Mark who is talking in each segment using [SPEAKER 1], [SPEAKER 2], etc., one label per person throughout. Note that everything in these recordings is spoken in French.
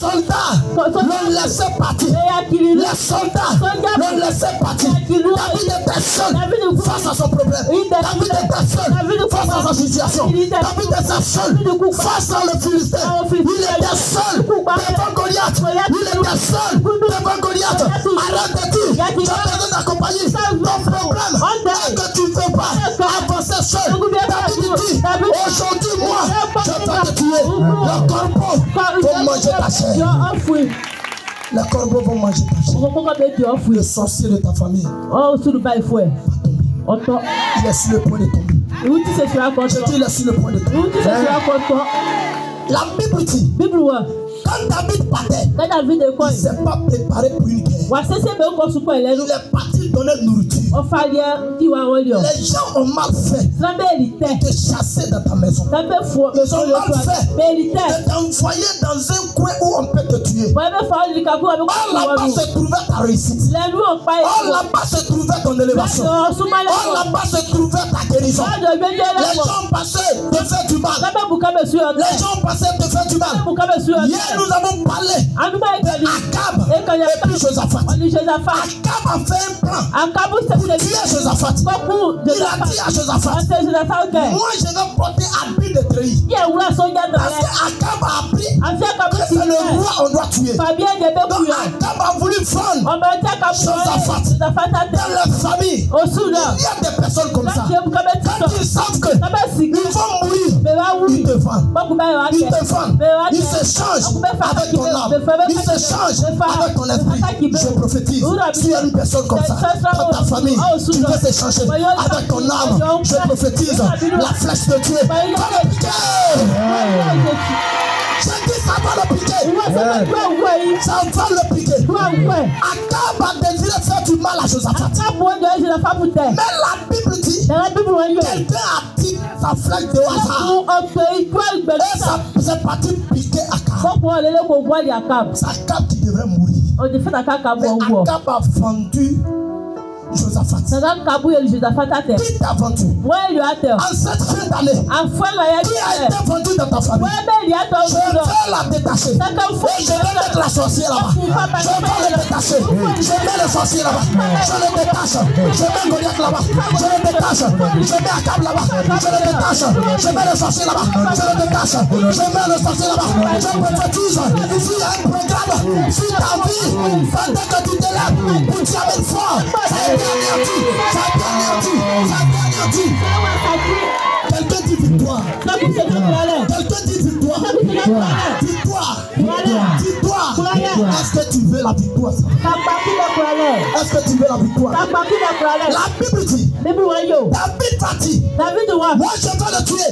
[SPEAKER 1] soldats l'ont laissé partir. Les soldats l'ont laissé partir. David était seul face à son problème. David était seul face à sa situation. David était seul face à le Philistin. Il était seul devant Goliath. Il était seul devant Goliath. Arrête de dire, tu as besoin d'accompagner ton problème et que tu ne veux pas avancer seul. David dit, aujourd'hui moi, je vais te tuer. Le corbeau va manger ta chair. Les corbeaux vont manger ta chair. Le sorcier de ta famille va tomber. Il est sur le point de tomber. Je dis, il est sur le point de tomber. La Bible dit, quand David partait, il ne s'est pas préparé pour une guerre. Il est parti donner nourriture. Les gens ont mal fait de te chasser dans ta maison. Ils ont mal fait de t'envoyer dans un coin où on peut te tuer. Or là-bas se trouvait ta réussite. Or là-bas se trouvait ton élévation. Or là-bas se trouvait ta guérison. Les gens passaient de faire du mal. Les gens passaient de faire du mal. Hier nous avons parlé d'Akab et puis Josaphat. Akab a fait un plan pour tuer Josaphat. Il a dit à Josaphat, moi je vais porter habit de treillis. Parce qu'Akab a appris que c'est le roi on doit tuer. Donc Akab a voulu prendre Josaphat dans leur famille. Il y a des personnes comme ça. Quand ils savent qu'ils vont mourir, ils te vendent. Ils te vendent. Ils s'échangent avec ton âme. Ils s'échangent avec ton esprit. Je prophétise. S'il y a une personne comme ça dans ta famille, tu veux s'échanger avec ton âme. Je prophétise. La flèche de Dieu va le piquer. Je dis ça va le piquer. Ça va le piquer. Akab a désiré faire du mal à Josaphat. Mais la Bible dit, quelqu'un a dit sa flèche de hasard. Et ça c'est parti piquer Akab. C'est Akab qui devrait mourir. Mais Akab a vendu Josaphat. Qui t'a vendu? En cette fin d'année, qui a été vendu dans ta famille? Je vais la détacher. Et je vais mettre la sorcière là-bas. Je vais le détacher. Je mets le sorcier là-bas. Je le détache. Je mets Goliath là-bas. Je le détache. Je mets Akab là-bas. Je le détache. Je mets le sorcier là-bas. Je le détache. Je mets le sorcier là-bas. Je prophétise. S'il y a un programme, si ta vie, pendant que tu te lèves, pour tu amènes fort, quelqu'un dit victoire. Quelqu'un dit victoire. Victoire. Est-ce que tu veux la victoire? Est-ce que tu veux la victoire? La Bible dit, David partit. Moi je vais le tuer.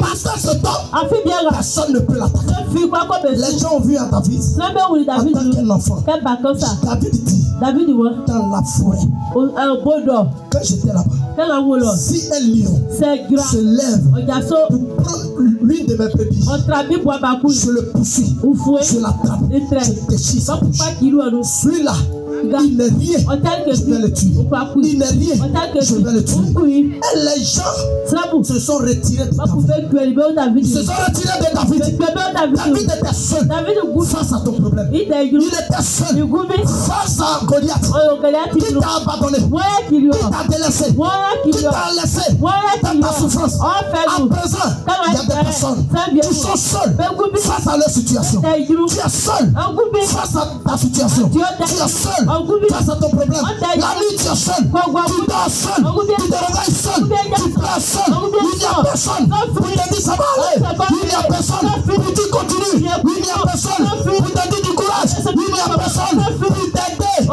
[SPEAKER 1] Parce que ce temps, personne ne peut l'attaquer. Les gens ont vu à David en tant qu'un enfant. David dit, dans la forêt, quand j'étais là-bas, si un lion se lève pour prendre l'une de mes brebis, je le poursuis, je l'attrape, je déchire sa bouche. Celui-là, il n'est rien, je vais le tuer. Il n'est rien, je vais le tuer. Et les gens se sont retirés de David. Ils se sont retirés de David. David était seul face à ton problème. Il était seul face à Goliath. Qui t'a abandonné, qui t'a délaissé, qui t'a laissé dans ta souffrance. À présent, il y a des personnes qui sont seules face à leur situation. Tu es seul face à ta situation. Tu es seul face à ton problème. La nuit tu es seul, tu dors seul, tu te réveilles seul, tu pleures seul. Il n'y a personne pour te dire ça va aller. Il n'y a personne pour dire continue. Il n'y a personne pour te dire du courage. Il n'y a personne pour t'aider. Il n'y a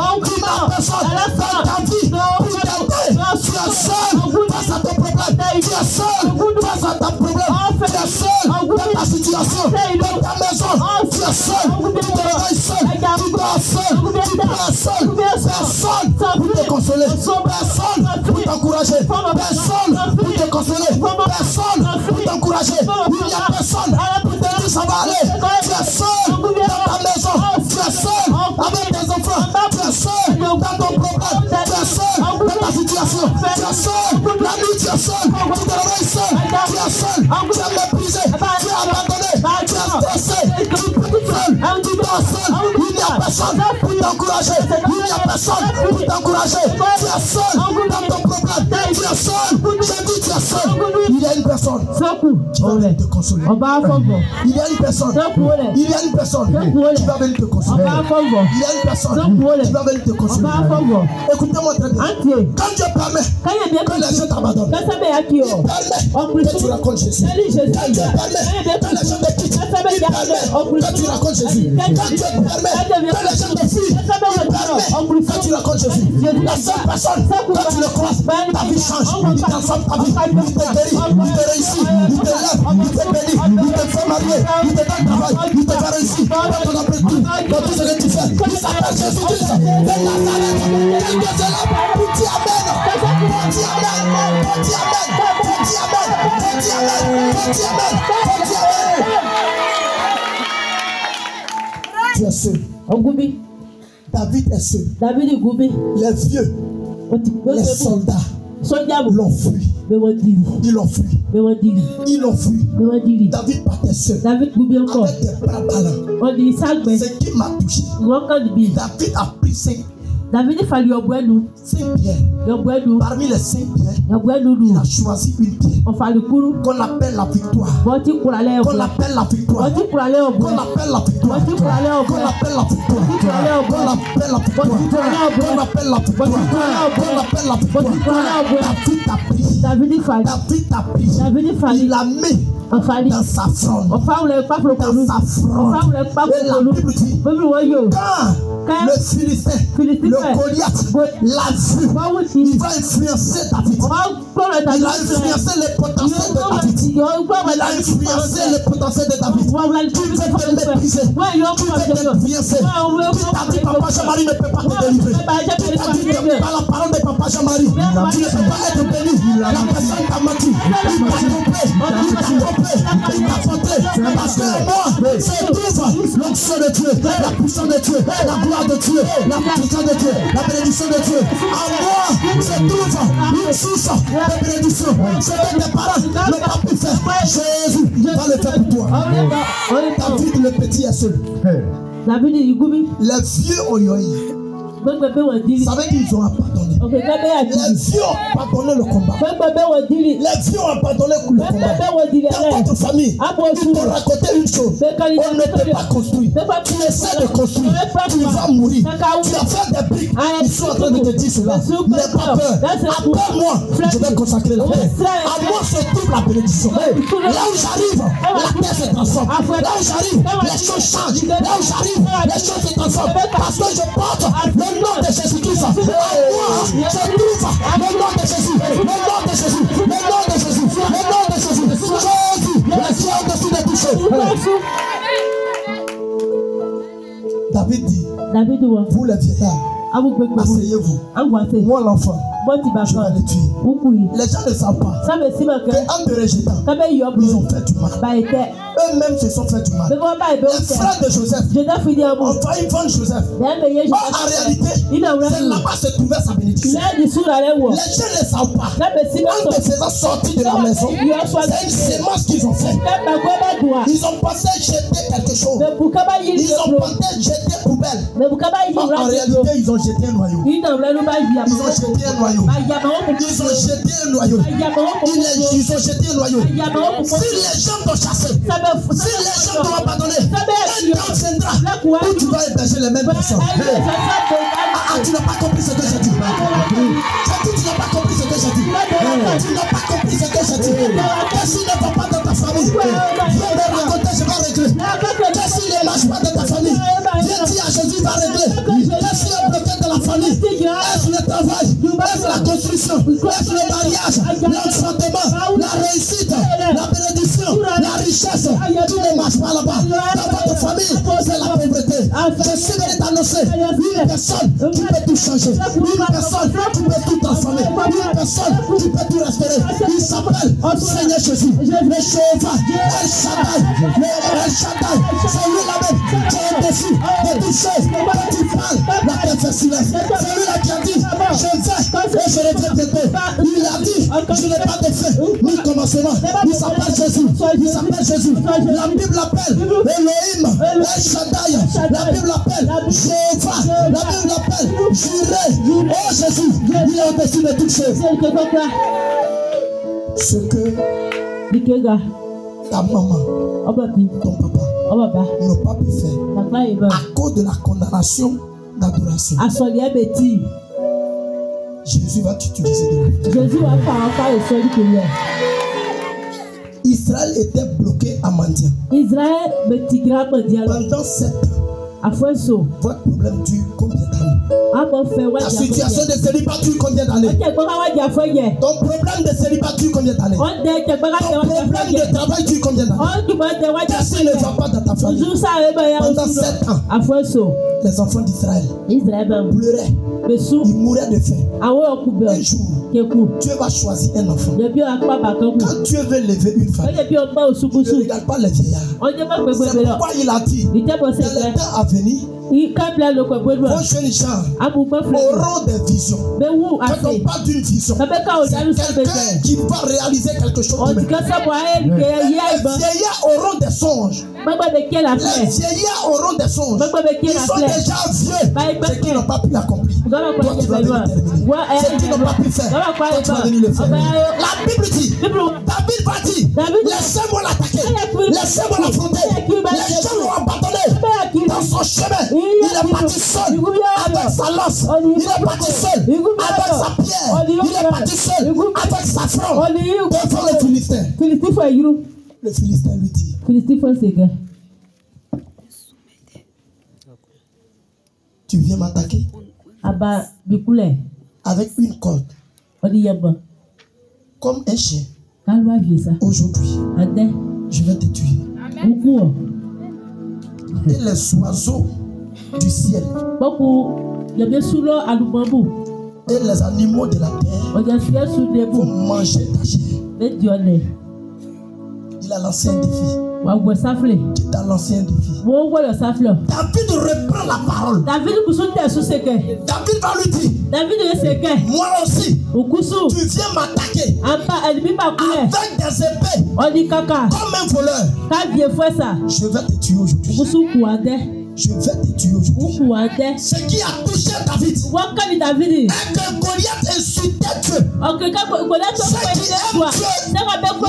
[SPEAKER 1] personne dans ta vie pour t'aider. Tu es seul face à ton problème. Tu es seul face à ton problème. Tu es seul dans ta situation, dans ta maison. Tu es seul, tu te réveilles seul, tu dors seul, tu pleures seul. Personne pour te consoler, personne pour t'encourager, personne pour te consoler, personne pour t'encourager. Il n'y a personne pour te dire ça va aller. Tu es seul dans ta maison, tu es seul avec tes enfants, tu es seul dans ton problème, tu es seul dans ta situation, tu es seul la nuit, tu es seul, tu te réveilles seul, tu es seul, tu es méprisé, tu es abandonné, tu es stressé, tu es seul, tu seras seul. Il n'y a personne pour t'encourager. Il n'y a personne pour t'encourager. Tu es seul dans ton problème. Tu es seul. J'ai dit tu es seul. Il y a une personne qui va venir te consoler. Il y a une personne. Il y a une personne qui va venir te consoler. Il y a une personne qui va venir te consoler. Écoutez-moi très bien. Quand Dieu permet que les gens t'abandonnent, il permet que tu racontes Jésus. Quand Dieu permet que les gens te quittent, il permet que tu racontes Jésus. Quand Dieu permet que les gens te fuient, il permet que tu racontes Jésus. La seule personne, quand tu le croises, ta vie change. Il transforme ta vie. Il te guérit, il te réussit, il te lève, il te bénit, il te fait marier, il te donne travail, il te fait réussir. Quand on a pris tout, dans tout ce que tu fais, il s'appelle Jésus-Christ. De Nazareth, quelque chose là, pour dire Amen. Pour dire Amen. Pour dire Amen. Pour dire Amen. Pour dire Amen. Pour dire Amen. Pour dire Amen. Tu es seul. David est seul. Les vieux, les soldats l'ont fui. Ils l'ont fui. Ils l'ont fui. David partait seul. Avec des bras ballants. Ce qui m'a touché. David a pris 5 pierres. Parmi les 5 pierres, il a choisi une pierre qu'on appelle la victoire. Qu'on appelle la victoire. Qu'on appelle la victoire. Qu'on appelle la victoire. Qu'on appelle la victoire. Qu'on appelle la victoire. Qu'on appelle la victoire. Qu'on appelle la victoire. David a pris. Il l'a mis dans sa fronde. Dans sa fronde. Et la Bible dit, quand le Philistin, le Goliath, l'a vu, il va influencer David. Il a influencé les potentiels de David. Il a influencé les potentiels de David. Tu veux te mépriser. Tu veux te influencer. Tu t'as dit papa Jean-Marie ne peut pas te délivrer. Tu t'as dit par la parole de papa Jean-Marie, tu ne peux pas être béni. La personne t'a menti. Il t'a trompé. Il t'a fauté. Parce que moi, c'est tout l'onction de Dieu, la puissance de Dieu, la gloire de Dieu, la puissance de Dieu, la bénédiction de Dieu. En moi, se trouve une source de bénédiction. Ce que tes parents n'ont pas pu faire, Jésus va le faire pour toi. David le petit est seul. Les vieux ont yoï. Ça veut dire qu'ils ont abandonné. Les vieux ont abandonné le combat. Les vieux ont abandonné le combat. Dans votre famille, ils t'ont raconté une chose. On ne peut pas construire. Tu essaies de construire. Tu vas mourir. Tu as fait des briques. Ils sont en train de te dire cela. N'aie pas peur. Après moi, je vais consacrer la paix. À moi se trouve la bénédiction. Là où j'arrive, la terre se transforme. Là où j'arrive, les choses changent. Là où j'arrive, les choses se transforment. Parce que je porte le nom de Jésus-Christ. À moi, se trouve le nom de Jésus. Le nom de Jésus. Le nom de Jésus. Le nom de Jésus. Jésus, le ciel au-dessus de tout choses. David dit, vous les vieillards, asseyez-vous. Moi l'enfant, je vais les tuer. Les gens ne savent pas qu'en te rejetant, ils ont fait du mal. Eux-mêmes se sont fait du mal. Les frères de Joseph ont failli vendre Joseph. En réalité, c'est là-bas se trouvait sa bénédiction. Les gens ne savent pas. En te faisant sortir de la maison, c'est une sémence qu'ils ont fait. Ils ont pensé jeter quelque chose. Ils ont pensé jeter poubelle. En réalité, ils ont jeté un noyau. Ils ont jeté un noyau. Ils ont jeté un noyau. Ils ont jeté un noyau. Si les gens t'ont chassé, si les gens t'ont abandonné, un temps viendra où tu vas héberger les mêmes personnes. Tu n'as pas compris ce que j'ai dit. Tu n'as pas compris ce que j'ai dit. Tu n'as pas compris ce que j'ai dit. Qu'est-ce qui ne va pas dans ta famille? Viens me raconter, je vais régler. Qu'est-ce qui ne marche pas dans ta famille? Viens dire à Jésus, va régler. Qu'est-ce qui est bloqué dans la famille? Est-ce le travail? Est-ce la construction? Est-ce le mariage? L'enfantement? La réussite? La bénédiction? La richesse? Tout ne marche pas là-bas. Dans votre famille, c'est la pauvreté. Je suis venu t'annoncer une personne qui peut tout changer. Une personne qui peut tout transformer. Une personne qui peut tout restaurer. Il s'appelle Seigneur Jésus. Le Jéhovah, El Shaddai. El Shaddai, c'est lui là-même qui est au-dessus de toutes choses. Quand tu parles, la terre fait silence. C'est lui là qui a dit, je vais et je reviens bientôt. Il a dit, Je n'ai pas de fin ni commencement. Il s'appelle Jésus. Il s'appelle Jésus. La Bible l'appelle Elohim, El Shaddai. La Bible l'appelle Jéhovah. La Bible l'appelle Jireh. Oh Jésus, il est au-dessus de toutes choses. Ce que ta maman, ton papa n'ont pas pu faire à cause de la condamnation d'adoration. Jésus va t'utiliser de la Israël était bloqué à Mandia. Pendant 7 ans. Votre problème dure combien d'années? La situation de célibat dure combien d'années? Ton problème de célibat dure combien d'années? Ton problème de travail dure combien d'années? Personne ne va pas dans ta famille. Pendant 7 ans, les enfants d'Israël pleuraient. Ils mouraient de faim. Un jour, Dieu va choisir un enfant. Quand Dieu veut lever une famille, il ne regarde pas les vieillards. C'est pourquoi il a dit, dans le temps à venir, vos jeunes gens auront des visions. Quand on parle d'une vision, c'est quelqu'un qui va réaliser quelque chose. Les vieillards auront des songes. Les vieillards auront des songes. Ils sont déjà vieux. C'est qu'ils n'ont pas pu l'accomplir. Toi, tu vas venir terminer. C'est qu'ils n'ont pas pu faire. Toi, tu vas venir le faire. La Bible dit, David va dire, laissez-moi l'attaquer. Laissez-moi l'affronter. Les gens l'ont abandonné dans son chemin. Il est parti seul avec sa lance. Il est parti seul avec sa pierre. Il est parti seul avec sa fronde devant les Philistins. Le Philistin lui dit, tu viens m'attaquer avec une corde comme un chien. Aujourd'hui, je vais te tuer. Et les oiseaux du ciel et les animaux de la terre vont manger ta chair. Il a lancé un défi. Tu t'as lancé un défi. David reprend la parole. David va lui dire, moi aussi, tu viens m'attaquer avec des épées comme un voleur. Je vais te tuer aujourd'hui. Je vais te tuer aujourd'hui. Ce qui a touché David est que Goliath insultait Dieu. Ceux qui aiment Dieu n'aiment pas qu'on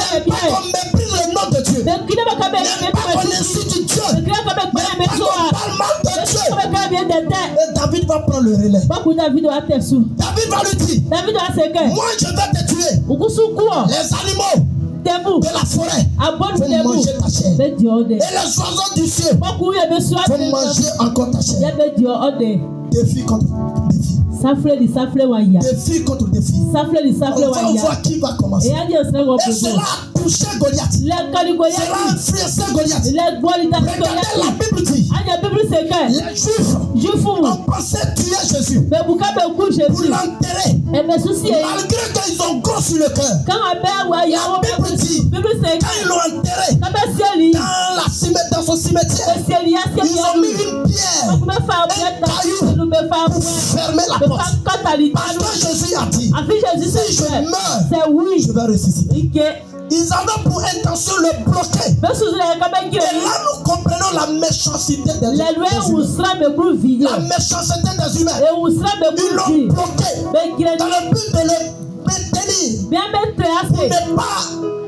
[SPEAKER 1] méprise le nom de Dieu. N'aiment pas qu'on insulte Dieu. N'aiment pas qu'on parle mal de Dieu. Et David va prendre le relais. David va lui dire, moi je vais te tuer. Les animaux de la forêt vont manger ta chair. Et les oiseaux du ciel vont manger encore ta chair. Défi contre défi. Défi contre défi. On va voir qui va commencer. Et cela a touché Goliath. Cela a influencé Goliath. Regardez, la Bible dit, les Juifs ont pensé tuer Jésus pour l'enterrer. Malgré qu'ils ont gros sur le cœur. La Bible dit, quand ils l'ont enterré dans son cimetière, ils ont mis une pierre, un caillou pour fermer la porte. Parce que Jésus a dit, si je meurs, je vais ressusciter. Ils avaient pour intention de le bloquer. Et là, nous comprenons la méchanceté des humains. La méchanceté des humains. Ils l'ont bloqué dans le but de le maintenir pour ne pas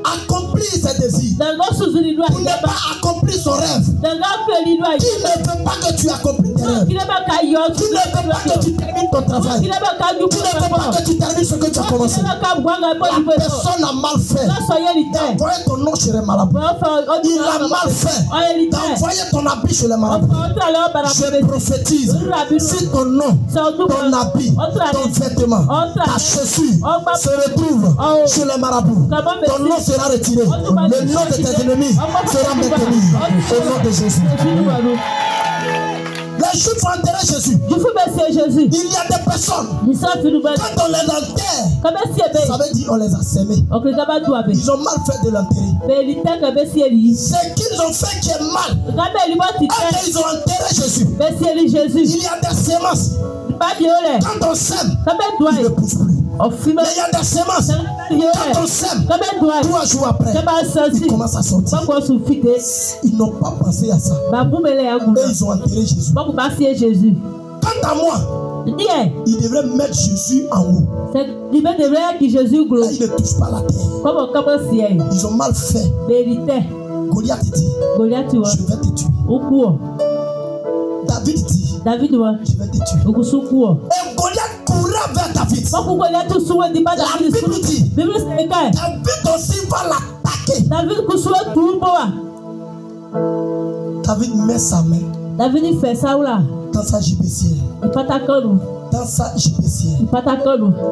[SPEAKER 1] accomplir ses désirs, pour ne pas accomplir son rêve. Qui ne veut pas que tu accomplisses tes rêves? Qui ne veut pas que tu termines ton travail? Qui ne veut pas que tu termines ce que tu as commencé? La personne a mal fait d'envoyer ton nom chez les marabouts. Il a mal fait d'envoyer ton habit chez les marabouts. Je prophétise, si ton nom, ton habit, ton vêtement, ta chaussure se retrouve chez les marabouts, ton nom sera retiré. Le nom de tes ennemis sera maintenu au nom de Jésus. Les Juifs ont enterré Jésus. Il y a des personnes, quand on les enterre, ça veut dire on les a sémés. Ils ont mal fait de l'enterrer. Ce qu'ils ont fait qui est mal, quand ils ont enterré Jésus, il y a des sémences. Quand on sème, il ne pousse plus. Mais il y a des semences. Quand on sème, 3 jours après, ils commencent à sortir. Ils n'ont pas pensé à ça. Et ils ont enterré Jésus. Quant à moi, il devrait mettre Jésus en haut. Là, il ne touche pas la terre. Ils ont mal fait. Goliath dit, je vais te tuer. David dit, je vais te tuer. Et Goliath courra vers David. La Bible dit, David aussi va l'attaquer. David met sa main dans sa gibecière. Dans sa gibecière.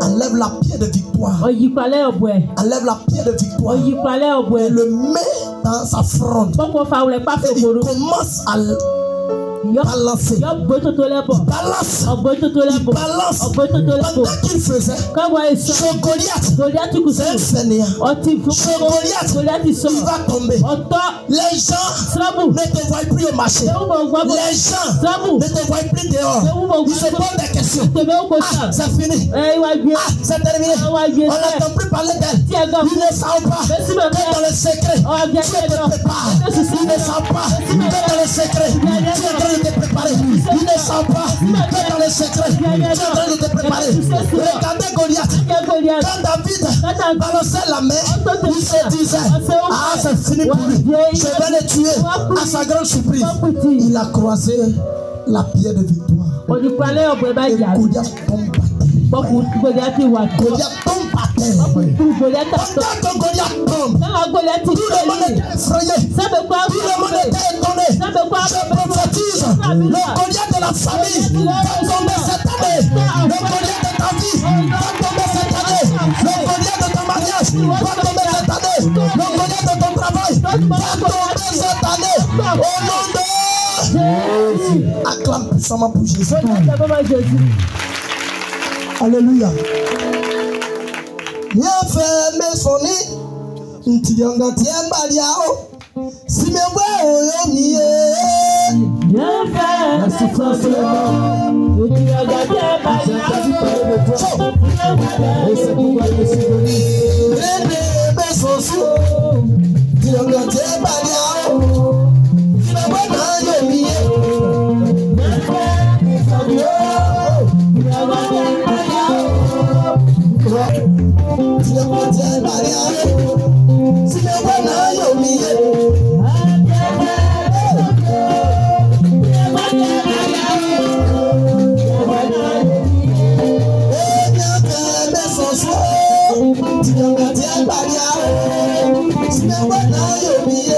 [SPEAKER 1] Enlève la pierre de victoire. Enlève la pierre de victoire. Et le met dans sa fronde. Et il commence à balancer. Il balance. Pendant qu'il faisait, Goliath, c'est un fainéant. Goliath, il va tomber. Les gens ne te voient plus au marché. Les gens ne te voient plus dehors. Ils se posent des questions. Ah, c'est fini. Ah, c'est terminé. On n'entend plus parler d'elle. Ils ne savent pas. Dans le secret, tu te prépares. Ils ne savent pas. Dans le secret, tu es en train de te préparer. Ils ne savent pas. Dans le secret, tu es en train de te préparer. Regardez Goliath. Quand David balançait la main, il se disait, ah, c'est fini pour lui. Je vais le tuer. À sa grande surprise, il a croisé la pierre de victoire. Et Goliath tombe par terre. Goliath tombe par terre. Pendant que Goliath tombe, tout le monde était effrayé. Tout le monde était étonné. Je prophétise, le Goliath de la famille va tomber cette année. Le Goliath de ta vie va tomber cette année. Le Goliath de ton mariage va tomber cette année. Le Goliath de ton travail va tomber cette année. Au nom de Jésus. Acclame puissamment pour Jésus. Alléluia. Bien fait, mes sonnets. Ntianga tiemba liao. Si me voit au yomié. Bien fait, merci François. Ntianga tiemba liao. Et c'est pourquoi je suis venu. Mes sonsous. Ntianga tiemba liao. Si me voit au yomié. Bien fait, mes sonnets. Ntianga tiemba liao. Si me voit au yomié. Si me voit au yomié.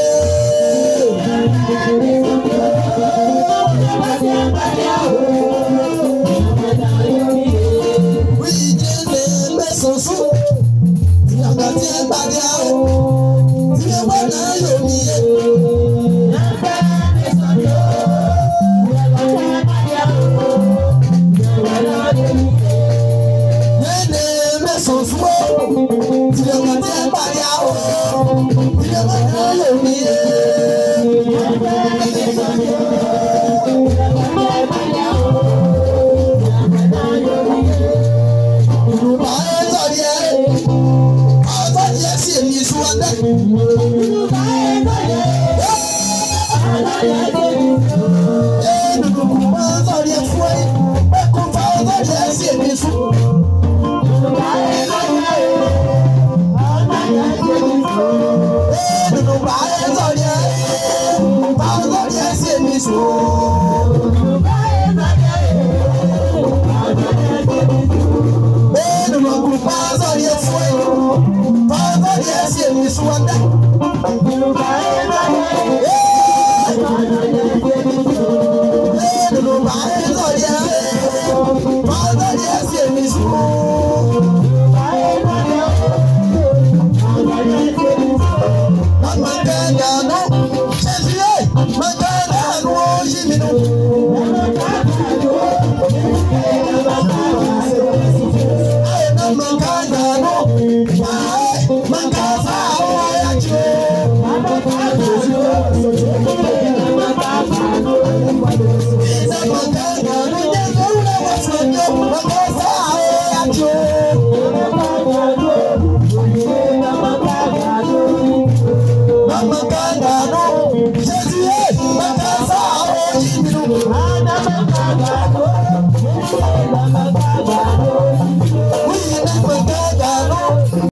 [SPEAKER 1] Thank you.